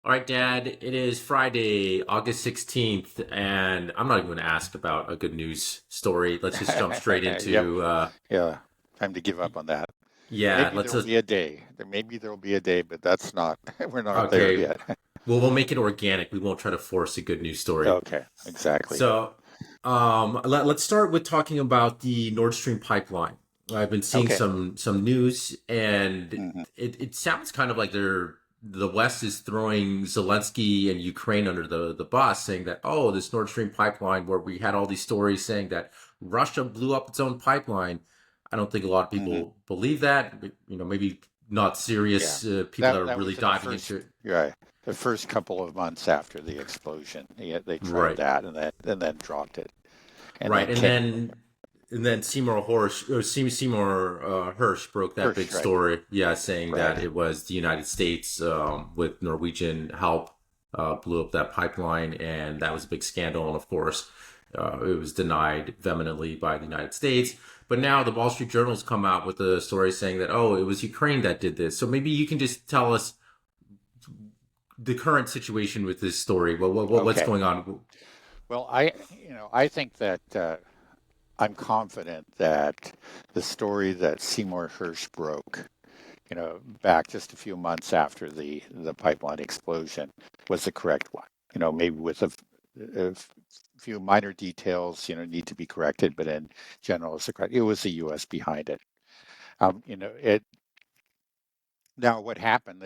All right, Dad, it is Friday, August 16th, and I'm not even going to ask about a good news story. Let's just jump straight Yep. into, Yeah. Time to give up on that. yeah, Maybe let's there'll just, be a day. Maybe there'll be a day, but that's not, we're not there okay, yet. we'll make it organic. We won't try to force a good news story. Okay, exactly. So, let's start with talking about the Nord Stream pipeline. I've been seeing Okay. some news, and hmm it sounds kind of like the West is throwing Zelensky and Ukraine under the bus, saying that, oh, this Nord Stream pipeline, where we had all these stories saying that Russia blew up its own pipeline. I don't think a lot of hmm people believe that. Maybe not Yeah. serious people that That are that really was in the diving first, into it. right, the first couple of months after the explosion. Yeah, they tried Right. that and then dropped it and Right, then and came then Seymour Hirsch broke that big Hirsch, right, story, yeah, saying that right. it was the United States with Norwegian help blew up that pipeline, and that was a big scandal. And of course, it was denied vehemently by the United States. But now the Wall Street Journal's come out with a story saying that, oh, it was Ukraine that did this. So maybe you can just tell us the current situation with this story. What's Okay. going on? Well, I think that I'm confident that the story that Seymour Hirsch broke, back just a few months after the pipeline explosion was the correct one. Maybe with a few minor details, need to be corrected, but in general, it's the correct. It was the U.S. behind it. It now what happened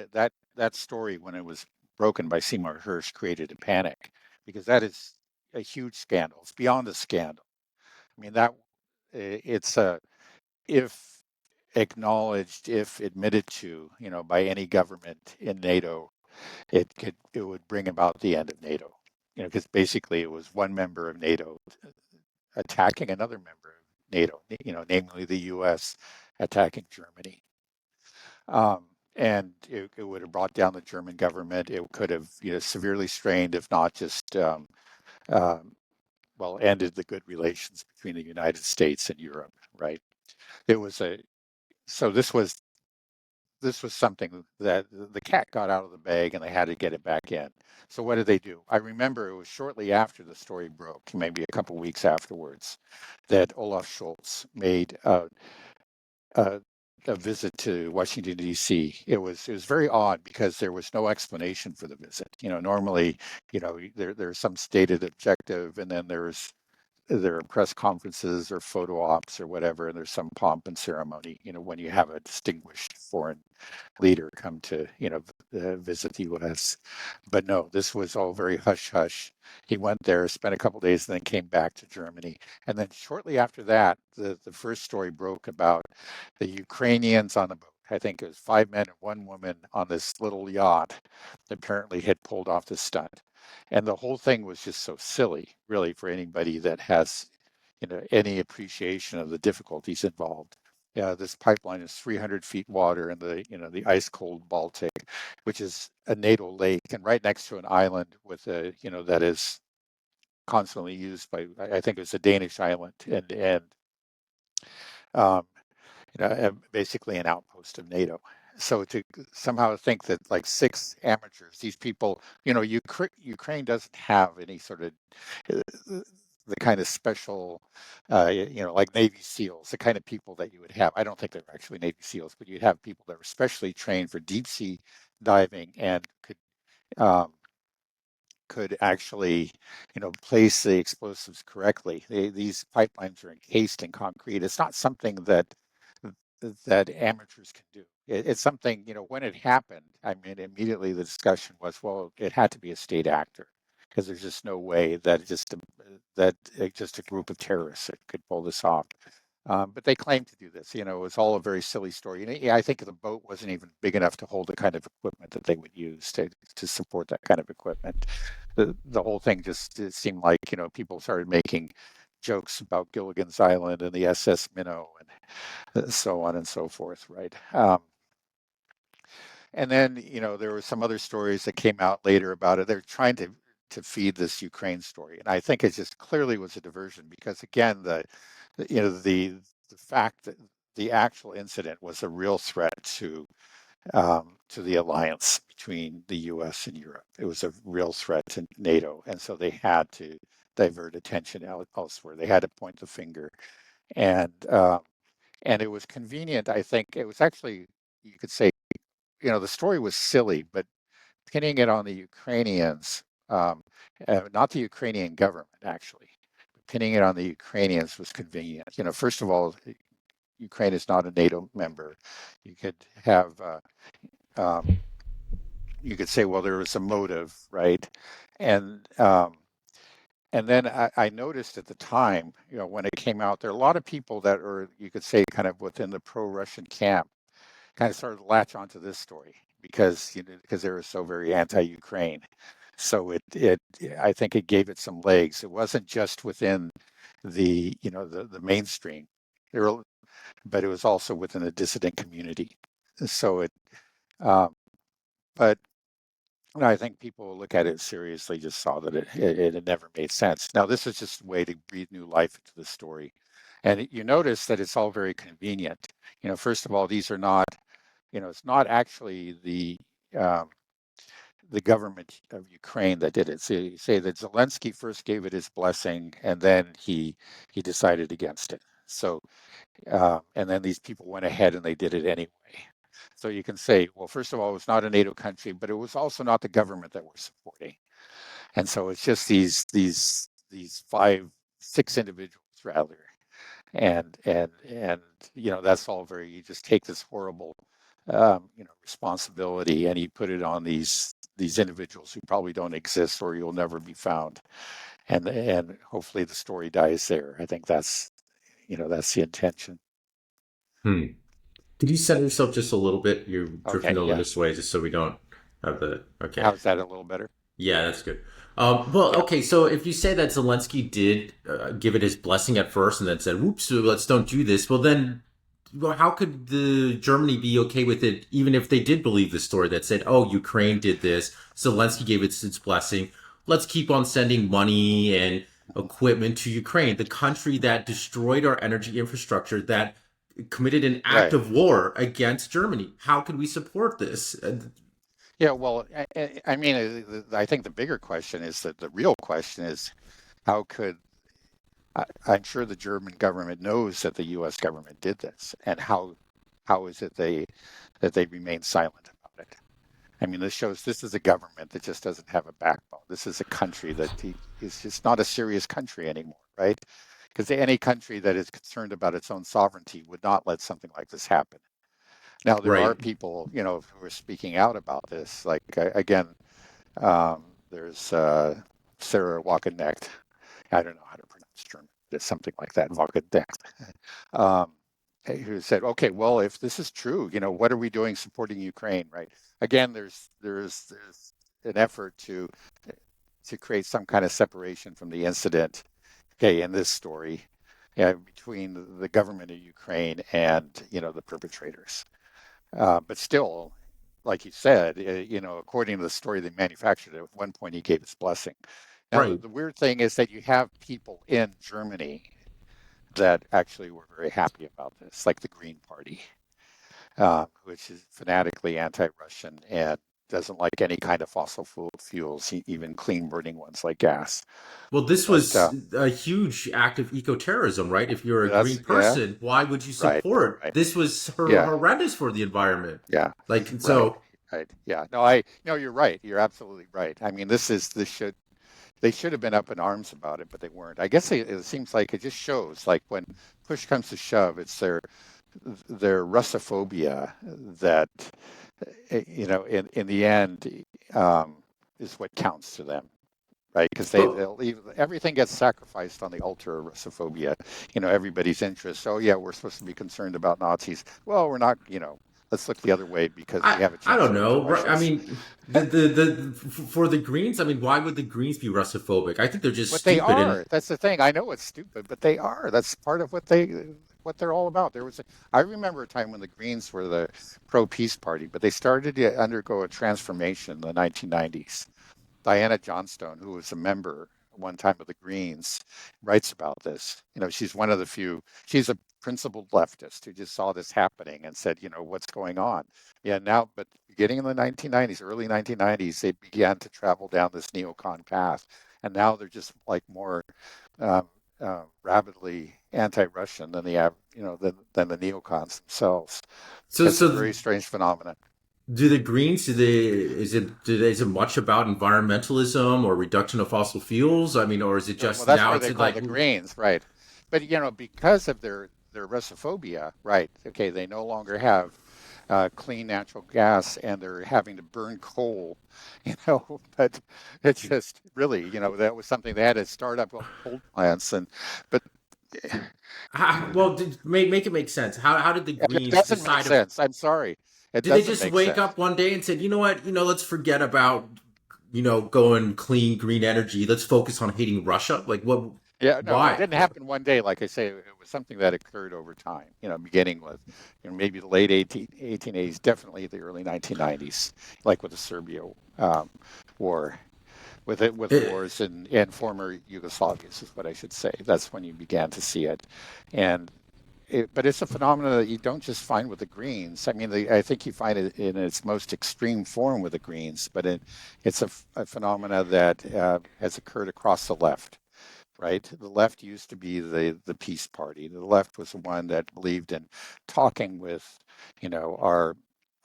that story when it was broken by Seymour Hirsch created a panic because that is a huge scandal. It's beyond a scandal. I mean that it's a if acknowledged, if admitted to, by any government in NATO, it would bring about the end of NATO. Because basically it was one member of NATO attacking another member of NATO, namely the U.S. attacking Germany. And it would have brought down the German government. It could have, severely strained, if not just, um, well, ended the good relations between the United States and Europe. Right? It was a so this was something that the cat got out of the bag and they had to get it back in. So what did they do? I remember it was shortly after the story broke, maybe a couple of weeks afterwards, that Olaf Scholz made a, a visit to Washington D.C. It was very odd because there was no explanation for the visit. Normally, there's some stated objective, and then there are press conferences or photo ops or whatever, and there's some pomp and ceremony, when you have a distinguished foreign leader come to, visit the U.S. But no, this was all very hush hush. He went there, spent a couple of days, and then came back to Germany. And then shortly after that, the first story broke about the Ukrainians on the boat. I think it was 5 men and 1 woman on this little yacht that apparently had pulled off the stunt. And the whole thing was just so silly, really, for anybody that has, any appreciation of the difficulties involved. Yeah, this pipeline is 300 feet water in the ice cold Baltic, which is a NATO lake, and right next to an island with that is constantly used by, I think it's a Danish island, and um, basically an outpost of NATO. So to somehow think that like six amateurs, these people, Ukraine doesn't have any sort of the kind of special, like Navy SEALs, the kind of people that you would have. I don't think they're actually Navy SEALs, but you'd have people that were specially trained for deep sea diving and um, could actually, place the explosives correctly. These pipelines are encased in concrete. It's not something that amateurs can do. It's something, when it happened, I mean, immediately the discussion was, well, it had to be a state actor because there's just no way that just a group of terrorists could pull this off. But they claim to do this. It was all a very silly story. Yeah, I think the boat wasn't even big enough to hold the kind of equipment that they would use to support that kind of equipment. The whole thing just it seemed like people started making jokes about Gilligan's Island and the SS Minnow and so on and so forth, right? And then there were some other stories that came out later about it. They're trying to feed this Ukraine story, and I think it just clearly was a diversion because again, the fact that the actual incident was a real threat to to the alliance between the U.S. and Europe. It was a real threat to NATO, and so they had to divert attention elsewhere. They had to point the finger, and and it was convenient. I think it was actually, you could say, the story was silly, but pinning it on the Ukrainians, not the Ukrainian government actually, but pinning it on the Ukrainians was convenient. First of all, Ukraine is not a NATO member. You could have um, you could say, well, there was a motive, right? And and then I noticed at the time, when it came out, there are a lot of people that are, you could say, kind of within the pro-Russian camp, kind of started to latch onto this story because they were so very anti-Ukraine. So I think it gave it some legs. It wasn't just within the mainstream, there were, but it was also within the dissident community. So um, but I think people who look at it seriously just saw that it had never made sense. Now, this is just a way to breathe new life into the story. And you notice that it's all very convenient. First of all, these are not, it's not actually um, the government of Ukraine that did it. So you say that Zelensky first gave it his blessing, and then he decided against it. So and then these people went ahead and they did it anyway. So you can say, well, first of all, it was not a NATO country, but it was also not the government that we're supporting. And so it's just these five, six individuals rather, and that's all very. You just take this horrible, responsibility, and you put it on these individuals who probably don't exist or you'll never be found, and hopefully the story dies there. I think that's the intention. Hmm. Could you center yourself just a little bit? You're drifting Okay, over yeah. this way just so we don't have the. Okay. How's that a little better? Yeah, that's good. Well, Yeah, okay, so if you say that Zelensky did give it his blessing at first and then said, whoops, so let's don't do this, well, then how could the Germany be okay with it, even if they did believe the story that said, oh, Ukraine did this, Zelensky gave it its blessing, let's keep on sending money and mhm, equipment to Ukraine, the country that destroyed our energy infrastructure, that committed an act right. of war against Germany. How could we support this? Yeah, well, I mean, I think the bigger question is that the real question is how could I'm sure the German government knows that the U.S. government did this, and how is it they remain silent about it? I mean, this shows this is a government that just doesn't have a backbone. This is a country that is just not a serious country anymore, right? Because any country that is concerned about its own sovereignty would not let something like this happen. Now, there are Right. people, who are speaking out about this. Like again, there's Sarah Wagenknecht. I don't know how to pronounce German. It's something like that, Wagenknecht. Um, who said, "Okay, well, if this is true, what are we doing supporting Ukraine?" Right? Again, there's an effort to create some kind of separation from the incident. Okay, in this story, between the government of Ukraine and the perpetrators. But still, like you said, according to the story they manufactured, at one point he gave his blessing. Now, the, Right. the weird thing is that you have people in Germany that actually were very happy about this, like the Green Party, which is fanatically anti-Russian and doesn't like any kind of fossil fuels, even clean burning ones like gas. Well, this But was a huge act of eco-terrorism, right? If you're a green yeah, person, why would you right, support? right, This was yeah, horrendous for the environment. yeah, Like, right, so, right, yeah. No, you're right. You're absolutely right. I mean, this should they should have been up in arms about it, but they weren't. I guess it seems like it just shows, like when push comes to shove, it's their Russophobia that in the end um, is what counts to them, right? Because but they'll leave everything gets sacrificed on the altar of Russophobia. Everybody's interest. Oh yeah, we're supposed to be concerned about Nazis. Well, we're not. Let's look the other way because we have a I chance don't to beat the know. Right? I Russians. mean, for the Greens, I mean, why would the Greens be Russophobic? I think they're just But they stupid. And are. That's the thing. I know it's stupid, but they are. That's part of what they're all about. I remember a time when the Greens were the pro-peace party, but they started to undergo a transformation in the 1990s. Diana Johnstone, who was a member one time of the Greens, writes about this. She's one of the few. She's a principled leftist who just saw this happening and said, what's going on? Yeah, now, but beginning in the 1990s, early 1990s, they began to travel down this neocon path, and now they're just like more um, rabidly anti-Russian than than the neocons themselves. So, It's a so very strange phenomenon. do the Greens? Is it much about environmentalism or reduction of fossil fuels? I mean, or is it Well, just that's now? why It's they call like the Greens, right? But because of their Russophobia, right? Okay, they no longer have clean natural gas, and they're having to burn coal, But it's just really, that was something they had to start up coal plants, but well, make it make sense. How did the it Greens doesn't make decide of? sense. I'm sorry, it Did they doesn't just make wake sense. up one day and said, you know what, let's forget about going clean green energy. Let's focus on hating Russia. Like what? Yeah, no, it Why? didn't happen one day. Like I say, it was something that occurred over time, beginning with, maybe the late 1880s, definitely the early 1990s, like with the Serbia war, with Eh, wars in former Yugoslavia, is what I should say. That's when you began to see it. And but it's a phenomenon that you don't just find with the Greens. I mean, I think you find it in its most extreme form with the Greens, but it's a phenomena that has occurred across the left, right? The left used to be the peace party. The left was the one that believed in talking with,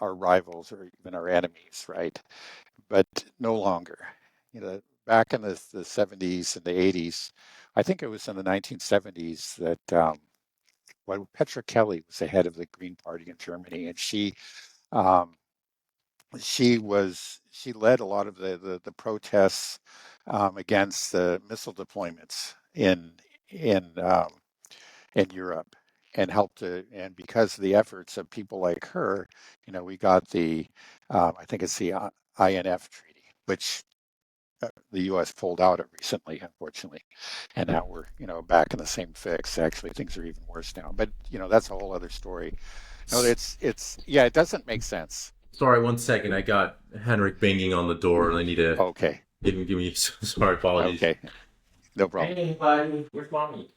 our rivals or even our enemies, right? But no longer. Back in the 70s and the 80s, I think it was in the 1970s that when Petra Kelly was the head of the Green Party in Germany, and um, she led a lot of the protests against the missile deployments in in Europe, and helped to, and because of the efforts of people like her, we got the I think it's the INF treaty, which the U.S. pulled out of recently, unfortunately, and now we're back in the same fix. Actually, things are even worse now. But that's a whole other story. No, it's yeah, it doesn't make sense. Sorry, 1 second. I got Henrik banging on the door. I need to Okay, give me. Sorry, apologies. okay, no problem. Hey, buddy, where's mommy?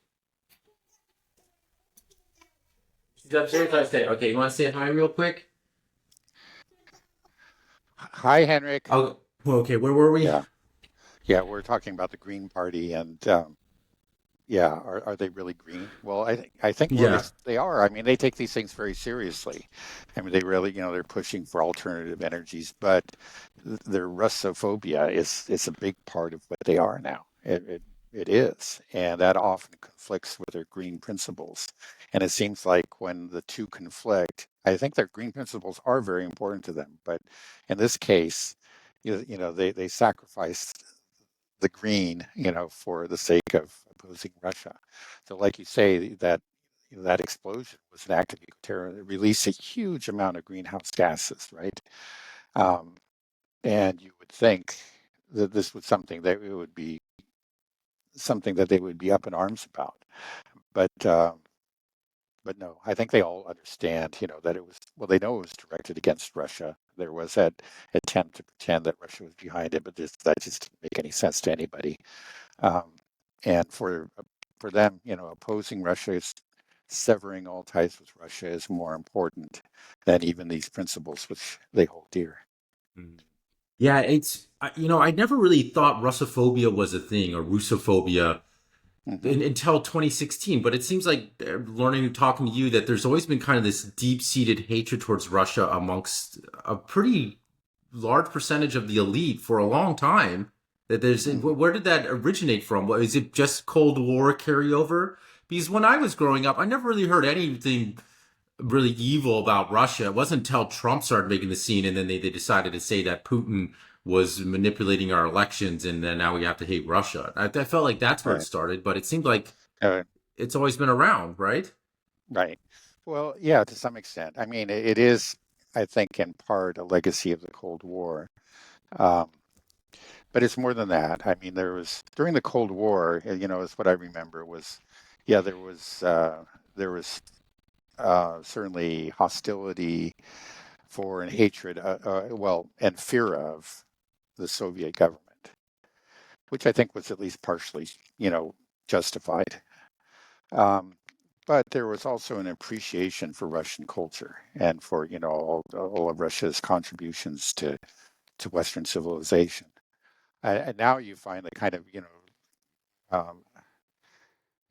She's upstairs. I say, okay. You want to say hi real quick? Hi, Henrik. Oh, well, okay. Where were we? Yeah, yeah, we're talking about the Green Party, and yeah, are they really green? Well, I think well Yeah. they are. I mean, they take these things very seriously. I mean, they really they're pushing for alternative energies, but their Russophobia is a big part of what they are now. It is, and that often conflicts with their green principles. And it seems like when the two conflict, I think their green principles are very important to them, but in this case, they sacrifice the green, for the sake of opposing Russia. So, like you say, that explosion was an act of terror. It released a huge amount of greenhouse gases, right? Um, and you would think that this was something that they would be up in arms about. But but no, I think they all understand, that it was, well, they know it was directed against Russia. There was that attempt to pretend that Russia was behind it, but that just didn't make any sense to anybody. Um, and for them, opposing Russia is severing all ties with Russia is more important than even these principles which they hold dear. Yeah, I never really thought Russophobia was a thing or Russophobia Hmm. until 2016. But it seems like learning and talking to you that there's always been kind of this deep seated hatred towards Russia amongst a pretty large percentage of the elite for a long time. That there's Hmm. where did that originate from? Is it just Cold War carryover? Because when I was growing up, I never really heard anything really evil about Russia. It wasn't until Trump started making the scene and then they decided to say that Putin was manipulating our elections and then now we have to hate Russia. I felt like that's where it Right. started, but it seemed like Uh, it's always been around, right? right. Well, yeah, to some extent. I mean, it is, I think, in part a legacy of the Cold War. Um, but it's more than that. I mean, there was during the Cold War, is what I remember was, yeah, there was certainly hostility for and hatred, well, and fear of the Soviet government, which I think was at least partially, justified. Um, but there was also an appreciation for Russian culture and for, all of Russia's contributions to Western civilization. And now you find the kind of, um,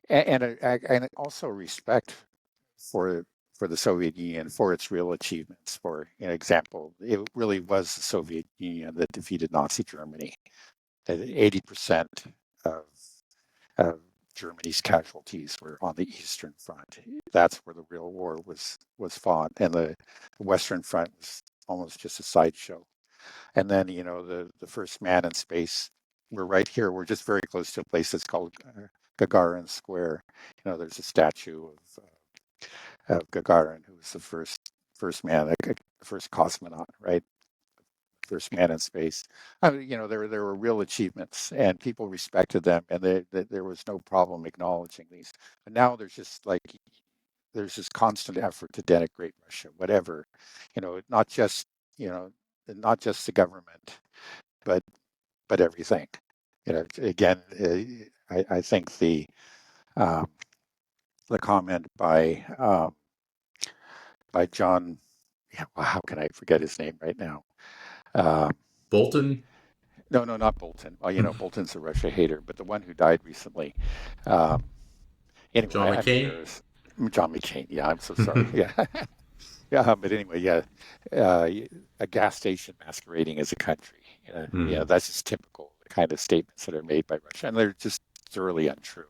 and also respect for for the Soviet Union for its real achievements. For example, it really was the Soviet Union that defeated Nazi Germany. That 80% of, of Germany's casualties were on the Eastern Front. That's where the real war was fought, and the Western Front was almost just a sideshow. And then, the first man in space. We're right here. We're just very close to a place that's called Gagarin Square. There's a statue of Gagarin, who was the first man, the first cosmonaut, right? First man in space. There were real achievements, and people respected them, and there was no problem acknowledging these. But now there's this constant effort to denigrate Russia, whatever, not just you know not just the government, but everything. Again, I think um, the comment by John, yeah, well, how can I forget his name right now? Um, Bolton, no, no, not Bolton. Well, Bolton's a Russia hater, but the one who died recently. Um, John anyway, I mean, McCain. there's John McCain. Yeah, I'm so sorry. Yeah, yeah. But anyway, yeah, uh, a gas station masquerading as a country. Hmm. That's just typical the kind of statements that are made by Russia, and they're just thoroughly untrue.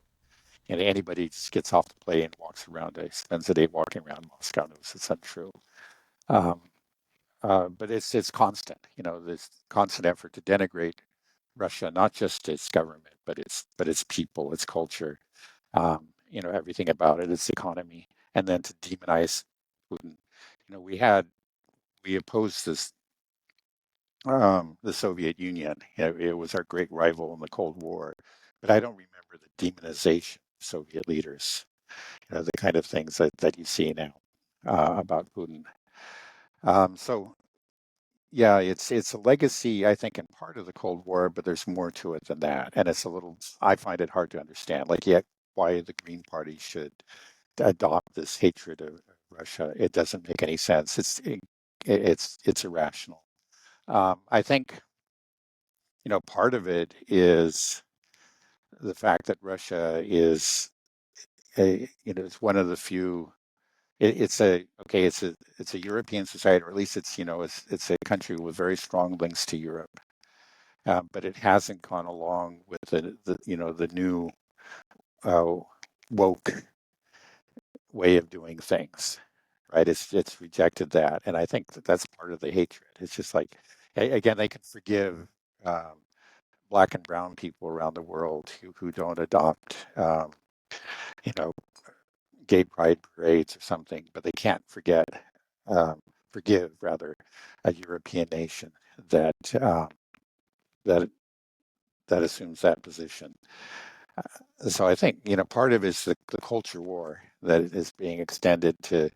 And anybody just gets off the plane and walks around, spends a day walking around Moscow knows it's untrue. Um, but it's constant. This constant effort to denigrate Russia, not just its government, but its people, its culture, everything about it, its economy, and then to demonize Putin. We opposed the Soviet Union. It was our great rival in the Cold War, but I don't remember the demonization of Soviet leaders. The kind of things that you see now about Putin. So yeah, it's a legacy, I think, in part of the Cold War, but there's more to it than that, and it's a little. I find it hard to understand. Like, yet why the Green Party should adopt this hatred of Russia. It doesn't make any sense. It's irrational. I think part of it is the fact that Russia is it's one of the few. It's a okay. It's a European society, or at least it's a country with very strong links to Europe, but it hasn't gone along with the new uh, woke way of doing things, right? It's rejected that, and I think that's part of the hatred. It's just like, again, they can forgive um, black and brown people around the world who don't adopt, you know, gay pride parades or something, but they can't um, forgive rather, a European nation that that that assumes that position. So I think part of it is the culture war that is being extended to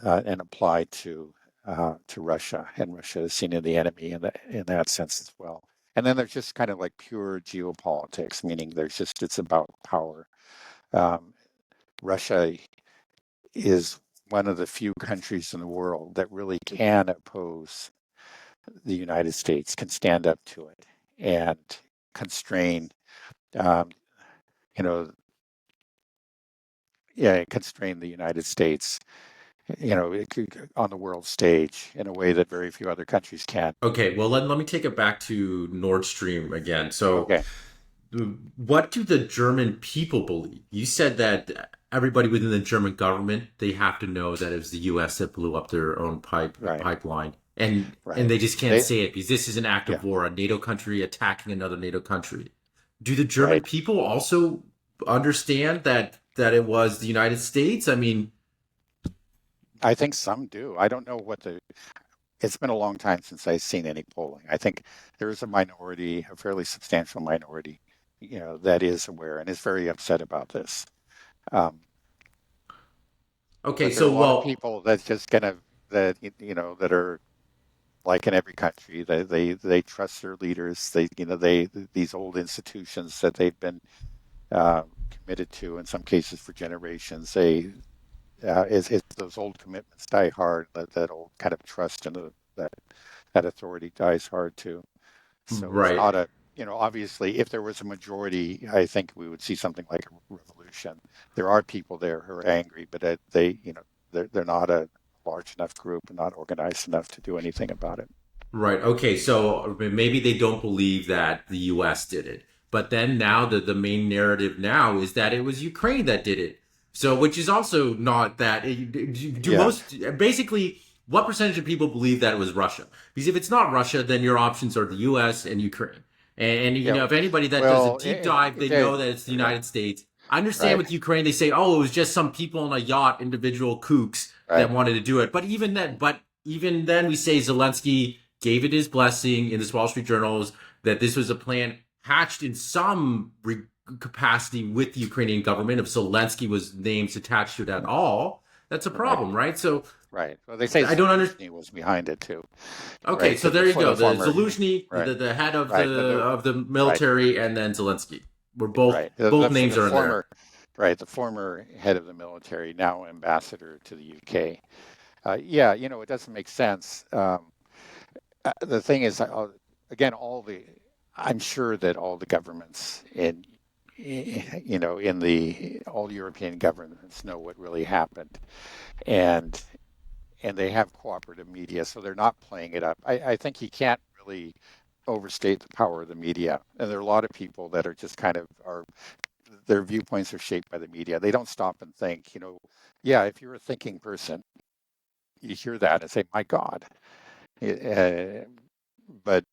and applied to Russia, and Russia is seen as the enemy in that sense as well. And then there's just kind of like pure geopolitics, meaning it's about power. Um, Russia is one of the few countries in the world that really can oppose the United States, can stand up to it and constrain, um, you know, yeah, constrain the United States, on the world stage in a way that very few other countries can. Okay, well let me take it back to Nord Stream again. So Okay, what do the German people believe? You said that everybody within the German government, they have to know that it was the US that blew up their own right, pipeline. And right. they just can't They, say it because this is an act yeah, of war, a NATO country attacking another NATO country. Do the German right. people also understand that it was the United States? I mean, I think some do. I don't know it's been a long time since I've seen any polling. I think there is a minority, a fairly substantial minority, that is aware and is very upset about this. Um, okay, but there are a so lot of well, people that's just kind of that are like in every country. They trust their leaders. These old institutions that they've been committed to, in some cases for generations. They is those old commitments die hard. That old kind of trust in that authority dies hard too. So it's Right. not a, obviously, if there was a majority, I think we would see something like a revolution. There are people there who are angry, but they're not a large enough group and not organized enough to do anything about it. Right. Okay. So maybe they don't believe that the U.S. did it, but then now the main narrative now is that it was Ukraine that did it. So which is also not that. Do Yeah, most basically what percentage of people believe that it was Russia? Because if it's not Russia, then your options are the U.S. and Ukraine. And yeah. if anybody that does a Well, deep dive, they know that it's the right, United States. I understand right, with Ukraine, they say, oh, it was just some people on a yacht, individual kooks that right. wanted to do it. But even then, we say Zelensky gave it his blessing in this Wall Street Journals that this was a plan hatched in some capacity with the Ukrainian government. If Zelensky was names attached to it at all, that's a Right. problem, right? So Right. Well, they say I don't understand. Zelensky was behind it too, Okay, right? so there you For the go. The former, Zelensky, right, the head of right, the right, military, and then Zelensky. We're right. both names The are in there. former, right, the former head of the military, now ambassador to the UK. Yeah, it doesn't make sense. The thing is, again, I'm sure that all the governments in the all European governments know what really happened, and they have cooperative media, so they're not playing it up. I think you can't really overstate the power of the media, and there are a lot of people that are just kind of are their viewpoints are shaped by the media. They don't stop and think. Yeah, if you're a thinking person, you hear that and say, "My God," uh, but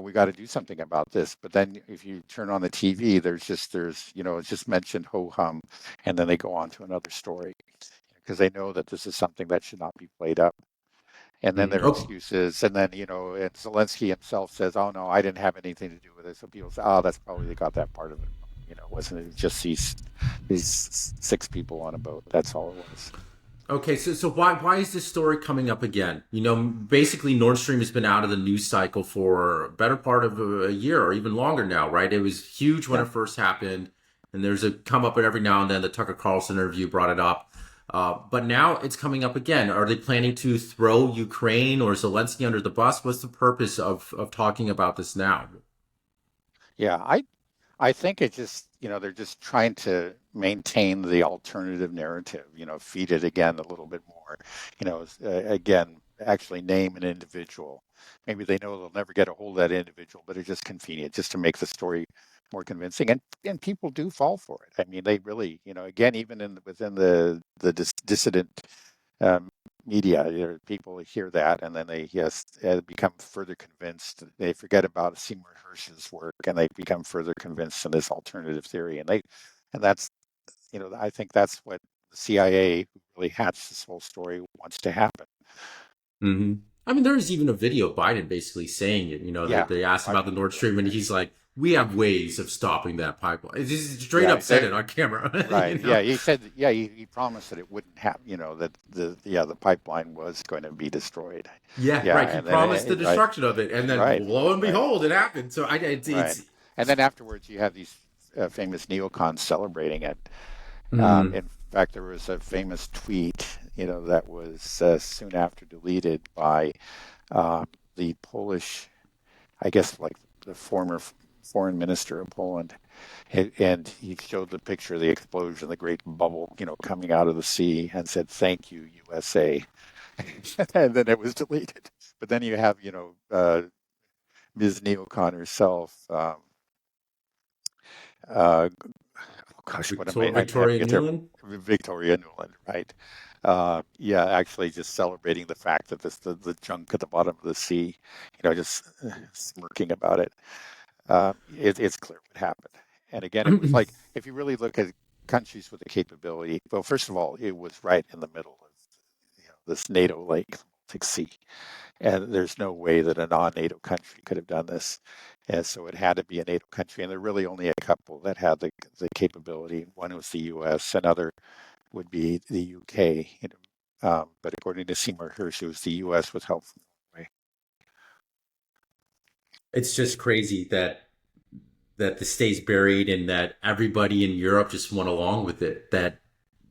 we got to do something about this. But then if you turn on the TV, it's just mentioned ho hum, and then they go on to another story because they know that this is something that should not be played up. And then their Oh, excuses, and then and Zelensky himself says, "Oh no, I didn't have anything to do with it." So people say, "Oh, that's probably they got that part of it wrong." Wasn't it just these six people on a boat? That's all it was. okay, so why is this story coming up again? Basically Nord Stream has been out of the news cycle for a better part of a year or even longer now, right? It was huge when Yeah, it first happened, and there's a come up every now and then. The Tucker Carlson interview brought it up, but now it's coming up again. Are they planning to throw Ukraine or Zelensky under the bus? What's the purpose of talking about this now? yeah. I think it just, they're just trying to maintain the alternative narrative, feed it again a little bit more, again, actually name an individual. Maybe they know they'll never get a hold of that individual, but it's just convenient just to make the story more convincing. And people do fall for it. I mean, they really, again, even within the dissident um, media. People hear that and then they yes become further convinced. They forget about Seymour Hersh's work and they become further convinced in this alternative theory. And that's I think that's what the CIA, who really hatched this whole story, wants to happen. Hmm. I mean, there's even a video of Biden basically saying it. Yeah, They asked I've about the heard Nord of it. Stream, and he's like, "We have ways of stopping that pipeline." It just straight Yeah, up said it on camera. right. Yeah, he said. Yeah, he promised that it wouldn't happen. That the pipeline was going to be destroyed. Yeah, Yeah, right. He and then promised the right, destruction of it, and then right, lo and right. behold, it happened. So Right. it's And then afterwards, you have these famous neocons celebrating it. mm, In fact, there was a famous tweet, that was soon after deleted by uh, the Polish, I guess, like the former foreign minister of Poland, and he showed the picture of the explosion, the great bubble, coming out of the sea, and said, "Thank you, USA," and then it was deleted. But then you have, Ms. Neocon herself. Uh, oh gosh, what am I'm having Victoria a terrible Nuland. Victoria Nuland, right? Yeah, actually, just celebrating the fact that the junk at the bottom of the sea, just smirking about it. It's clear what happened. And again, it was like if you really look at countries with the capability. Well, first of all, it was right in the middle of this NATO Lake Baltic Sea, and there's no way that a non-NATO country could have done this. And so it had to be a NATO country. And there are really only a couple that had the capability. One was the US, another would be the UK. But according to Seymour Hersh, it was the US with help from Norway. It's just crazy that that the stays buried and that everybody in Europe just went along with it. That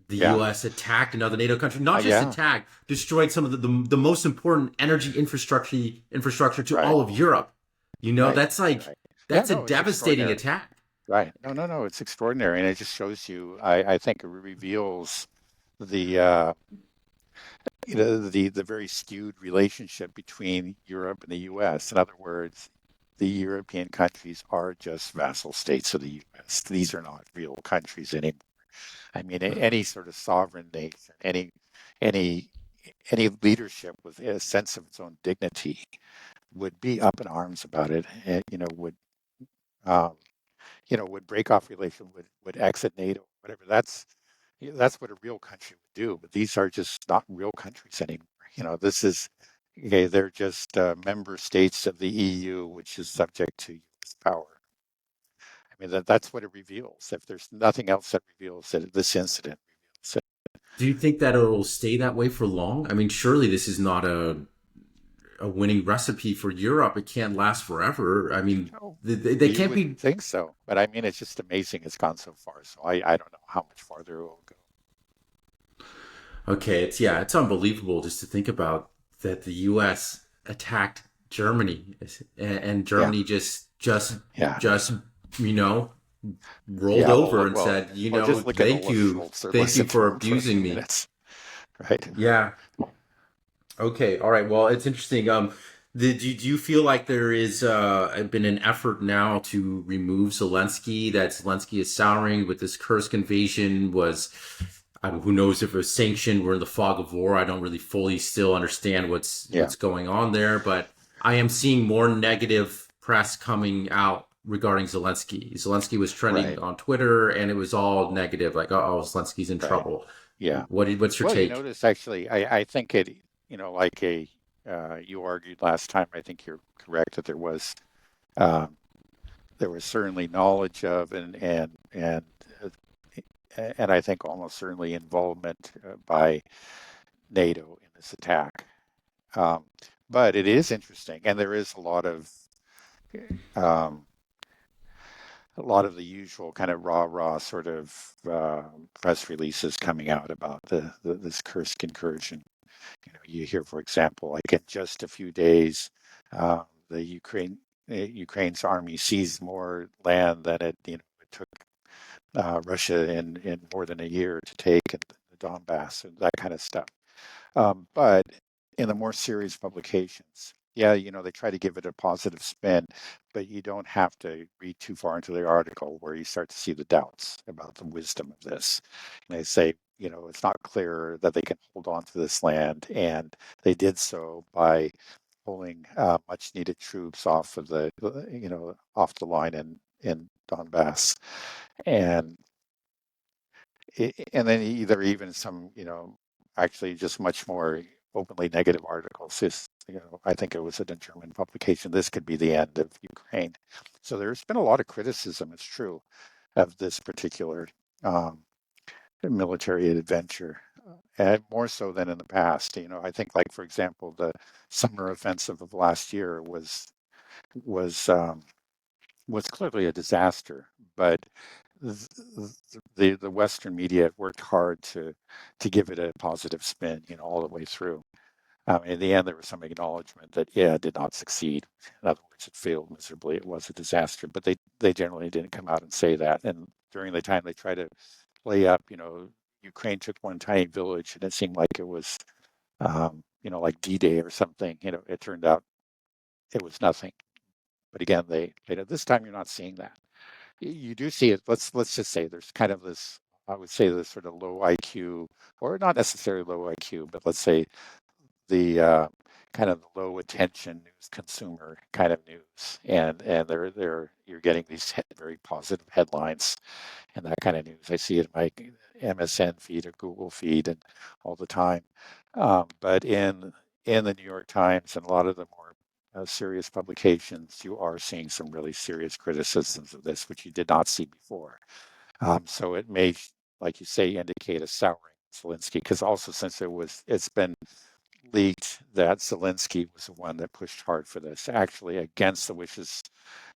the Yeah. U.S. attacked another NATO country, not just Yeah. attacked, destroyed some of the most important energy infrastructure to Right. all of Europe. You know, Right. that's like Right. Yeah. that's a No, it's devastating extraordinary. attack. Right. No, no, no. It's extraordinary, and it just shows you. I think it reveals the the very skewed relationship between Europe and the U.S. In other words, the European countries are just vassal states of the U.S. These are not real countries anymore. I mean, any sort of sovereign nation, any any leadership with a sense of its own dignity would be up in arms about it, and um, would break off relation, would exit NATO, whatever. That's what a real country would do. But these are just not real countries anymore. This is okay. They're just member states of the EU, which is subject to U.S. power. I mean, that's what it reveals. If there's nothing else that reveals it, this incident reveals it. Do you think that it'll stay that way for long? I mean, surely this is not a winning recipe for Europe. It can't last forever. I mean, No, they you can't wouldn't be. think so, but I mean, it's just amazing it's gone so far. So I don't know how much farther it will go. Okay, it's unbelievable just to think about that the U.S. attacked Germany and Yeah, Germany yeah, just you know rolled yeah. Well, over look, and said, just look at thank Olaf you, Scholz or thank you listen for to him for a few abusing me. minutes, right? Yeah. Okay. All right. Well, it's interesting. Do you feel like there is been an effort now to remove Zelensky? That Zelensky is souring with this Kursk invasion was. I mean, who knows if it was sanctioned? We're in the fog of war. I don't really fully still understand Yeah, what's going on there, but I am seeing more negative press coming out regarding Zelensky. Zelensky was trending right, on Twitter, and it was all negative, like, oh, Zelensky's in right. trouble. Yeah. What's your Well, you take? notice actually, I think it, like you argued last time. I think you're correct that um, there was certainly knowledge of uh, and I think almost certainly involvement by NATO in this attack. Um, but it is interesting, and there is um, a lot of the usual kind of rah sort of press releases coming out about this Kursk incursion. You hear, for example, like in just a few days, the Ukraine's army seized more land than it took Russia in more than a year to take in the Donbass and that kind of stuff. But in the more serious publications, yeah, they try to give it a positive spin, but you don't have to read too far into the article where you start to see the doubts about the wisdom of this. And they say, it's not clear that they can hold on to this land, and they did so by pulling much needed troops off of off the line in Donbass, and and then either even some, actually just much more openly negative articles. I think it was in a German publication. This could be the end of Ukraine. So there's been a lot of criticism. It's true of this particular um, military adventure, and more so than in the past. I think, like for example, the summer offensive of last year was was clearly a disaster, but the Western media worked hard to give it a positive spin, all the way through. In the end, there was some acknowledgement that yeah, it did not succeed. In other words, it failed miserably. It was a disaster, but they generally didn't come out and say that. And during the time they tried to play up, Ukraine took one tiny village, and it seemed like it was, like D-Day or something. It turned out it was nothing. But again, this time you're not seeing that. You do see it. Let's just say there's kind of this. I would say this sort of low IQ, or not necessarily low IQ, but let's say the kind of the low attention news consumer kind of news, and they're you're getting these very positive headlines and that kind of news. I see it in my MSN feed or Google feed and all the time. But in the New York Times and a lot of the more serious publications, you are seeing some really serious criticisms of this, which you did not see before. So it may, like you say, indicate a souring Zelensky, because also since it's been leaked that Zelensky was the one that pushed hard for this, actually against the wishes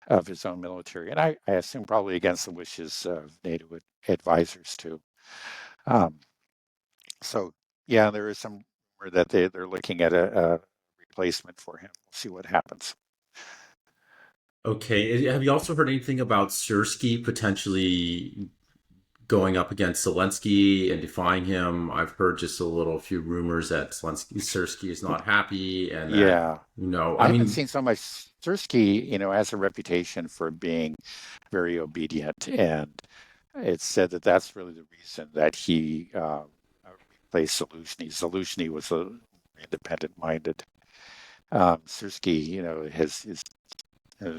of his own military, and I assume probably against the wishes of NATO advisors too. Um, so yeah, there is some rumor that they're looking at a replacement for him. We'll see what happens. Okay. Have you also heard anything about Sersky potentially going up against Zelensky and defying him? I've heard just a little few rumors that Sersky is not happy and that, Yeah, I I haven't mean, seen so much. Sersky, has a reputation for being very obedient, and it's said that that's really the reason that he replaced Zelensky. Zelensky was a independent-minded. Sersky, is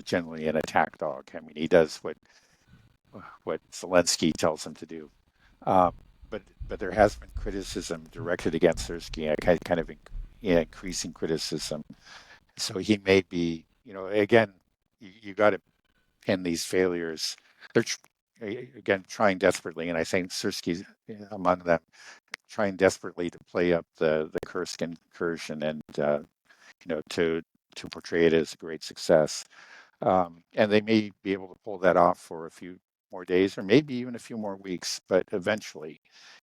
generally an attack dog. I mean, he does what Zelensky tells him to do. Um, but there has been criticism directed against Sersky, a kind of increasing criticism. So he may be, again, you got to pin these failures. They're again trying desperately, and I think Sersky's among them, trying desperately to play up the Kursk incursion and to portray it as a great success. And they may be able to pull that off for a few more days, or maybe even a few more weeks. But eventually,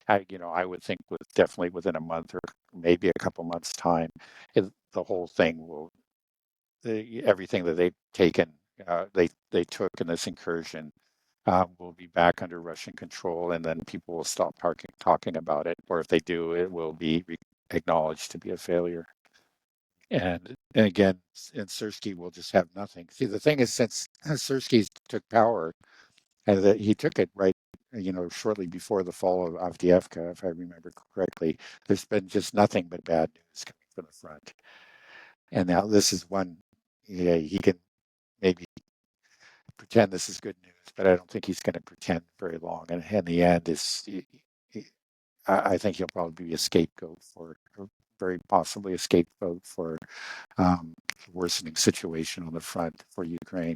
I would think definitely within a month or maybe a couple months' time, the whole thing everything that they've taken, they took in this incursion, will be back under Russian control, and then people will stop talking about it, or if they do, it will be acknowledged to be a failure. And again, and Sersky will just have nothing. See, the thing is, since Sersky took power, and that he took it right, shortly before the fall of Avdiivka, if I remember correctly, there's been just nothing but bad news coming from the front. And now this is one, yeah, he can maybe pretend this is good news, but I don't think he's going to pretend very long. And in the end, I think he'll probably be a scapegoat for, or very possibly a scapegoat for, worsening situation on the front for Ukraine.